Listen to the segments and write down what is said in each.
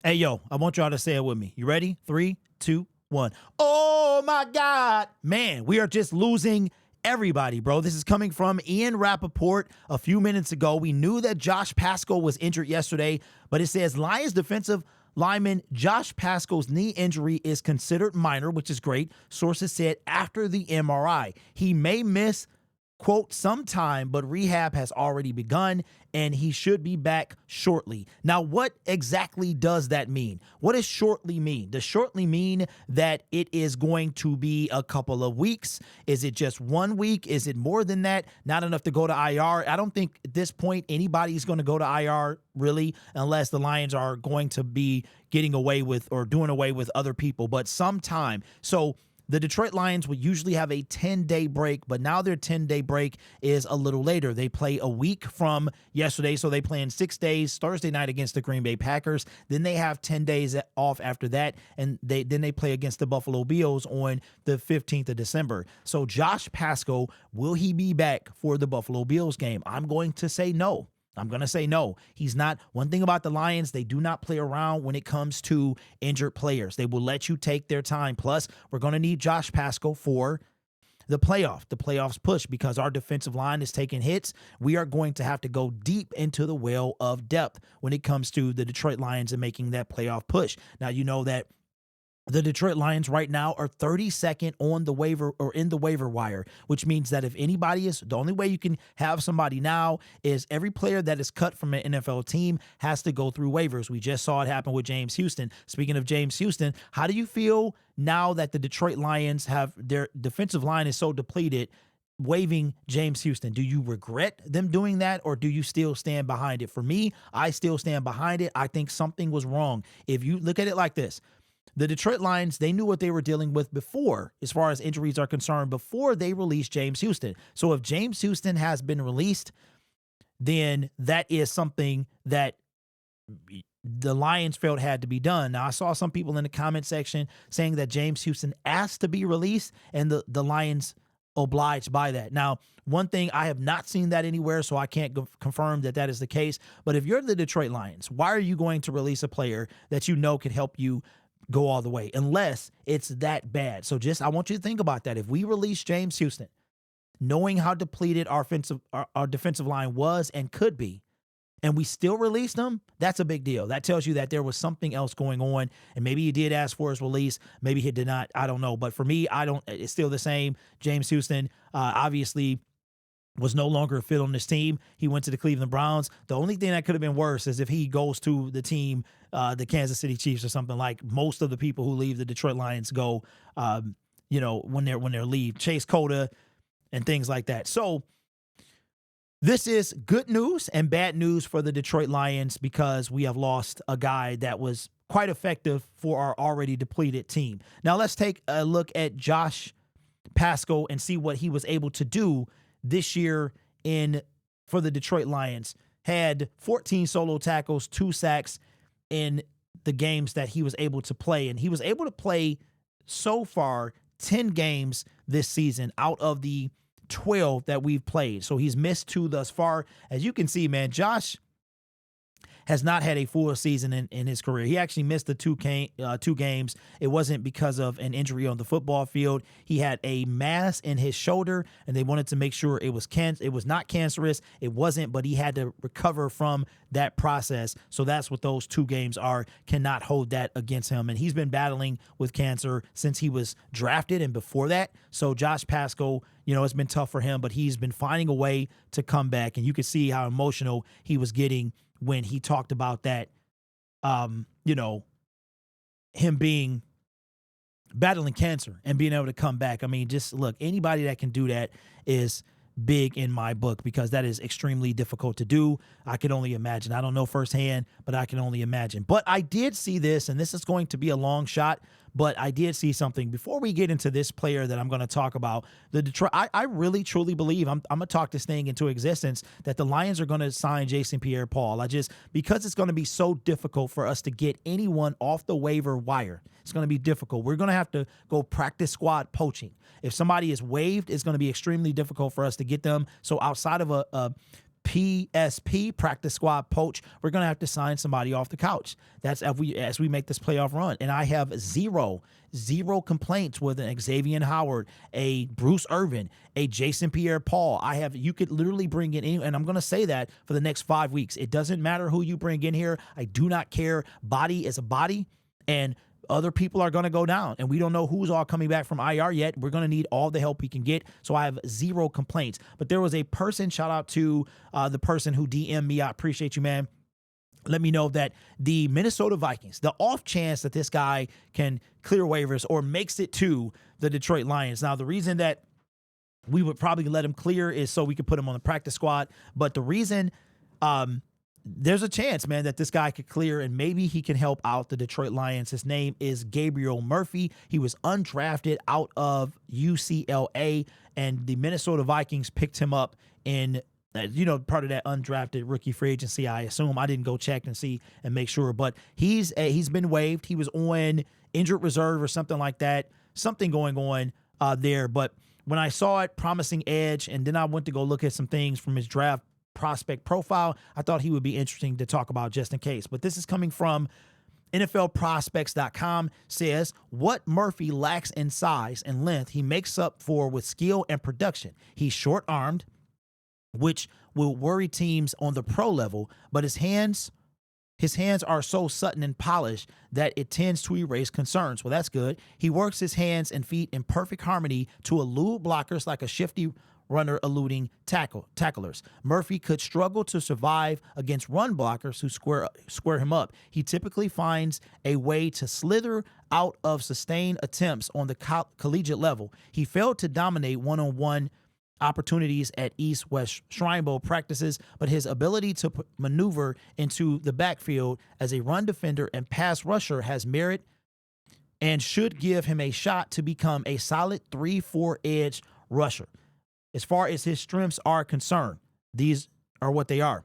Hey, yo, I want y'all to say it with me. You ready? 3, 2, 1. Oh, my God. Man, we are just losing everybody, bro. This is coming from Ian Rappaport a few minutes ago. We knew that Josh Paschal was injured yesterday, but it says Lions defensive lineman Josh Paschal's knee injury is considered minor, which is great. Sources said after the MRI, he may miss, quote, sometime, but rehab has already begun and he should be back shortly. Now, what exactly does that mean? What does shortly mean? Does shortly mean that it is going to be a couple of weeks? Is it just 1 week? Is it more than that? Not enough to go to IR? I don't think at this point anybody's going to go to IR really, unless the Lions are going to be getting away with or doing away with other people, but sometime. So the Detroit Lions would usually have a 10-day break, but now their 10-day break is a little later. They play a week from yesterday, so they play in 6 days, Thursday night against the Green Bay Packers. Then they have 10 days off after that, and then they play against the Buffalo Bills on the 15th of December. So Josh Paschal, will he be back for the Buffalo Bills game? I'm going to say no. I'm going to say no. He's not. One thing about the Lions, they do not play around when it comes to injured players. They will let you take their time. Plus, we're going to need Josh Paschal for the playoffs push, because our defensive line is taking hits. We are going to have to go deep into the well of depth when it comes to the Detroit Lions and making that playoff push. Now, you know that the Detroit Lions right now are 32nd on the waiver or in the waiver wire, which means that if anybody is, the only way you can have somebody now is every player that is cut from an NFL team has to go through waivers. We just saw it happen with James Houston. Speaking of James Houston, how do you feel now that the Detroit Lions have their defensive line is so depleted, waiving James Houston? Do you regret them doing that, or do you still stand behind it? For me, I still stand behind it. I think something was wrong. If you look at it like this, the Detroit Lions, they knew what they were dealing with before, as far as injuries are concerned, before they released James Houston. So if James Houston has been released, then that is something that the Lions felt had to be done. Now, I saw some people in the comment section saying that James Houston asked to be released, and the Lions obliged by that. Now, one thing, I have not seen that anywhere, so I can't confirm that that is the case. But if you're the Detroit Lions, why are you going to release a player that you know could help you go all the way, unless it's that bad? So I want you to think about that. If we release James Houston, knowing how depleted our defensive line was and could be, and we still released him, that's a big deal. That tells you that there was something else going on, and maybe he did ask for his release, maybe he did not. I don't know. But for me, it's still the same. James Houston, obviously, was no longer a fit on this team. He went to the Cleveland Browns. The only thing that could have been worse is if he goes to the team, the Kansas City Chiefs or something, like most of the people who leave the Detroit Lions go, when they're leave, Chase Cota and things like that. So this is good news and bad news for the Detroit Lions, because we have lost a guy that was quite effective for our already depleted team. Now let's take a look at Josh Paschal and see what he was able to do this year for the Detroit Lions. Had 14 solo tackles, 2 sacks in the games that he was able to play. And he was able to play so far 10 games this season out of the 12 that we've played. So he's missed 2 thus far. As you can see, man, Josh has not had a full season in his career. He actually missed the 2 games. It wasn't because of an injury on the football field. He had a mass in his shoulder, and they wanted to make sure it was not cancerous. It wasn't, but he had to recover from that process. So that's what those 2 games are. Cannot hold that against him. And he's been battling with cancer since he was drafted and before that. So Josh Paschal, it's been tough for him, but he's been finding a way to come back. And you can see how emotional he was getting when he talked about that, him battling cancer and being able to come back. I mean, just look, anybody that can do that is big in my book, because that is extremely difficult to do. I can only imagine. I don't know firsthand, but I can only imagine. But I did see this, and this is going to be a long shot, but I did see something. Before we get into this player that I'm going to talk about, the Detroit, I really, truly believe, I'm going to talk this thing into existence, that the Lions are going to sign Jason Pierre-Paul. Because it's going to be so difficult for us to get anyone off the waiver wire. It's going to be difficult. We're going to have to go practice squad poaching. If somebody is waived, it's going to be extremely difficult for us to get them. So outside of a PSP, practice squad poach. We're going to have to sign somebody off the couch. That's as we make this playoff run. And I have zero complaints with an Xavier Howard, a Bruce Irvin, a Jason Pierre-Paul. You could literally bring in any, and I'm going to say that for the next 5 weeks. It doesn't matter who you bring in here. I do not care. Body is a body, and other people are going to go down, and we don't know who's all coming back from IR yet. We're going to need all the help we can get, so I have zero complaints. But there was a person, shout out to the person who DM'd me. I appreciate you, man. Let me know that the Minnesota Vikings, the off chance that this guy can clear waivers or makes it to the Detroit Lions. Now, the reason that we would probably let him clear is so we could put him on the practice squad. But the reason there's a chance, man, that this guy could clear and maybe he can help out the Detroit Lions. His name is Gabriel Murphy. He was undrafted out of UCLA, and the Minnesota Vikings picked him up in part of that undrafted rookie free agency, I assume. I didn't go check and see and make sure, but he's been waived. He was on injured reserve or something like that, something going on there. But when I saw it, promising edge, and then I went to go look at some things from his draft prospect profile, I thought he would be interesting to talk about just in case. But this is coming from NFLprospects.com, says what Murphy lacks in size and length, he makes up for with skill and production. He's short-armed, which will worry teams on the pro level, but his hands are so sudden and polished that it tends to erase concerns. Well, that's good. He works his hands and feet in perfect harmony to elude blockers like a shifty runner eluding tacklers. Murphy could struggle to survive against run blockers who square him up. He typically finds a way to slither out of sustained attempts on the collegiate level. He failed to dominate one-on-one opportunities at East-West Shrine Bowl practices, but his ability to maneuver into the backfield as a run defender and pass rusher has merit and should give him a shot to become a solid 3-4 edge rusher. As far as his strengths are concerned, these are what they are.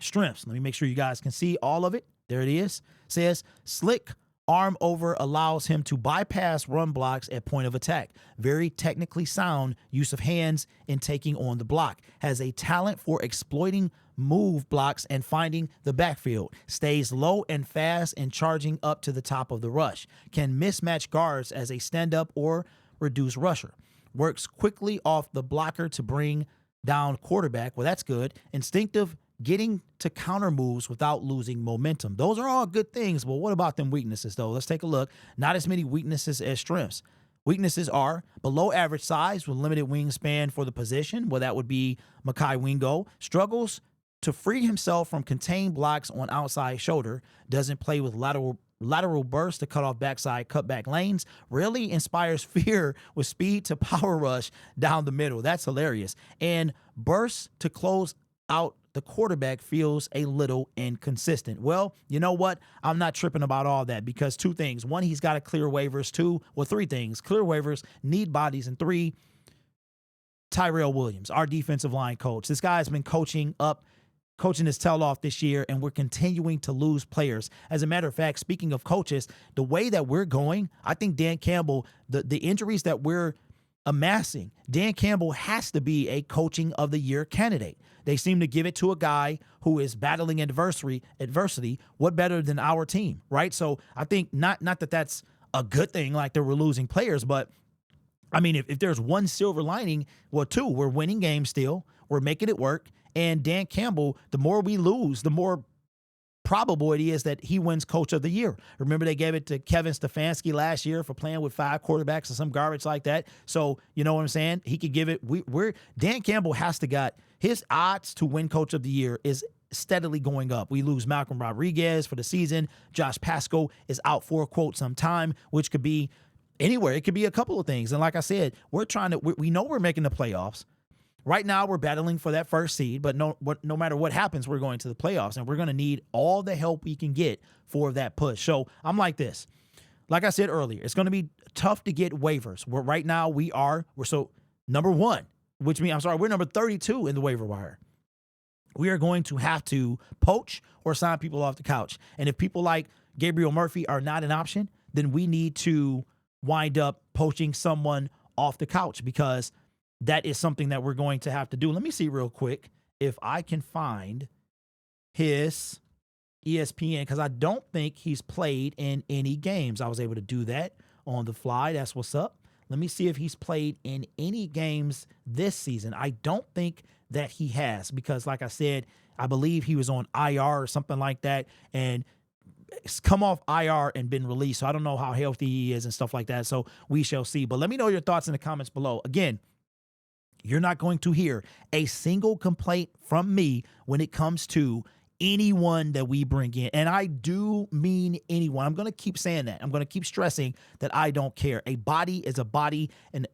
Strengths. Let me make sure you guys can see all of it. There it is. Says slick arm over allows him to bypass run blocks at point of attack. Very technically sound use of hands in taking on the block. Has a talent for exploiting move blocks and finding the backfield. Stays low and fast and charging up to the top of the rush. Can mismatch guards as a stand-up or reduce rusher. Works quickly off the blocker to bring down quarterback. Well, that's good. Instinctive, getting to counter moves without losing momentum. Those are all good things. Well, what about them weaknesses, though? Let's take a look. Not as many weaknesses as strengths. Weaknesses are below average size with limited wingspan for the position. Well, that would be Mekhi Wingo. Struggles to free himself from contained blocks on outside shoulder. Doesn't play with lateral burst to cut off backside cutback lanes. Rarely inspires fear with speed to power rush down the middle. That's hilarious. And bursts to close out the quarterback feels a little inconsistent. Well, you know what? I'm not tripping about all that because two things. One, he's got to clear waivers. Three things. Clear waivers, need bodies, and three, Tyrell Williams, our defensive line coach. This guy has been coaching his tail off this year, and we're continuing to lose players. As a matter of fact, speaking of coaches, the way that we're going, I think Dan Campbell, the injuries that we're amassing, Dan Campbell has to be a coaching of the year candidate. They seem to give it to a guy who is battling adversity. What better than our team, right? So I think not that that's a good thing, like that we're losing players, but I mean, if there's one silver lining, well, two, we're winning games still. We're making it work. And Dan Campbell, the more we lose, the more probable it is that he wins Coach of the Year. Remember, they gave it to Kevin Stefanski last year for playing with 5 quarterbacks or some garbage like that. So, you know what I'm saying? He could give it. Dan Campbell has to got his odds to win Coach of the Year is steadily going up. We lose Malcolm Rodriguez for the season. Josh Paschal is out for, quote, some time, which could be anywhere. It could be a couple of things. And like I said, we know we're making the playoffs. Right now, we're battling for that first seed, but no matter what happens, we're going to the playoffs, and we're going to need all the help we can get for that push. So I'm like this. Like I said earlier, it's going to be tough to get waivers. Right now, we're number 1, which means, we're number 32 in the waiver wire. We are going to have to poach or sign people off the couch. And if people like Gabriel Murphy are not an option, then we need to wind up poaching someone off the couch because that is something that we're going to have to do. Let me see real quick if I can find his ESPN, because I don't think he's played in any games. I was able to do that on the fly. That's what's up. Let me see if he's played in any games this season. I don't think that he has, because like I said, I believe he was on IR or something like that, and it's come off IR and been released. So I don't know how healthy he is and stuff like that. So we shall see. But let me know your thoughts in the comments below. Again, you're not going to hear a single complaint from me when it comes to anyone that we bring in. And I do mean anyone. I'm going to keep saying that. I'm going to keep stressing that I don't care. A body is a body, and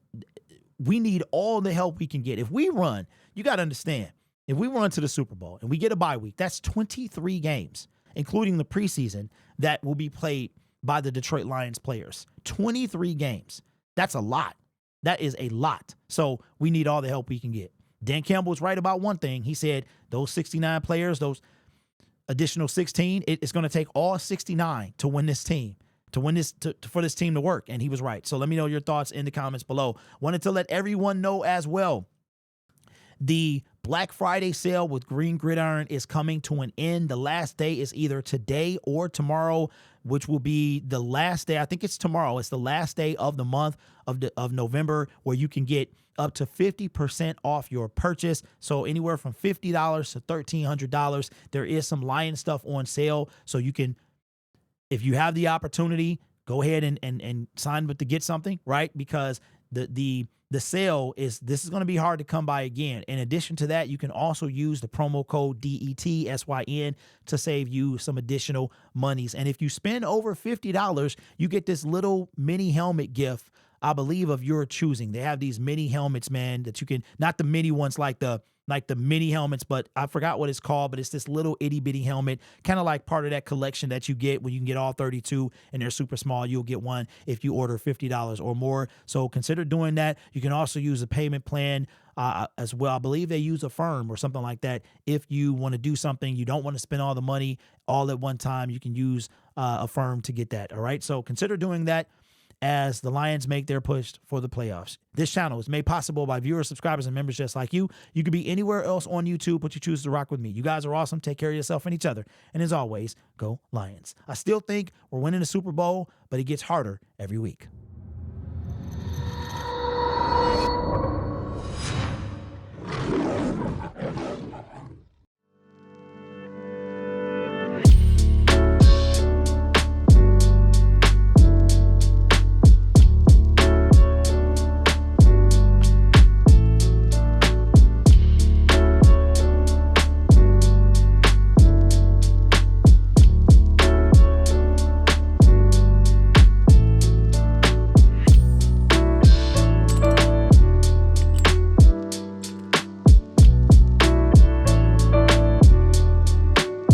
we need all the help we can get. If we run, you got to understand, if we run to the Super Bowl and we get a bye week, that's 23 games, including the preseason, that will be played by the Detroit Lions players. 23 games. That's a lot. That is a lot. So we need all the help we can get. Dan Campbell's right about one thing. He said those 69 players, those additional 16, it's going to take all 69 to win this team, for this team to work. And he was right. So let me know your thoughts in the comments below. Wanted to let everyone know as well, the Black Friday sale with Green Gridiron is coming to an end. The last day is either today or tomorrow, which will be the last day. I think it's tomorrow. It's the last day of the month of November, where you can get up to 50% off your purchase. So anywhere from $50 to $1,300. There is some Lion stuff on sale. So you can, if you have the opportunity, go ahead and sign up to get something, right? Because the sale is going to be hard to come by again. In addition to that, you can also use the promo code DETSYN to save you some additional monies. And if you spend over $50, you get this little mini helmet gift, I believe, of your choosing. They have these mini helmets, man, that you can, not the mini ones like the mini helmets, but I forgot what it's called, but it's this little itty bitty helmet, kind of like part of that collection that you get when you can get all 32 and they're super small. You'll get one if you order $50 or more. So consider doing that. You can also use a payment plan as well. I believe they use Affirm or something like that. If you want to do something, you don't want to spend all the money all at one time, you can use Affirm to get that. All right. So consider doing that as the Lions make their push for the playoffs. This channel is made possible by viewers, subscribers, and members just like you. You could be anywhere else on YouTube, but you choose to rock with me. You guys are awesome. Take care of yourself and each other. And as always, go Lions. I still think we're winning the Super Bowl, but it gets harder every week.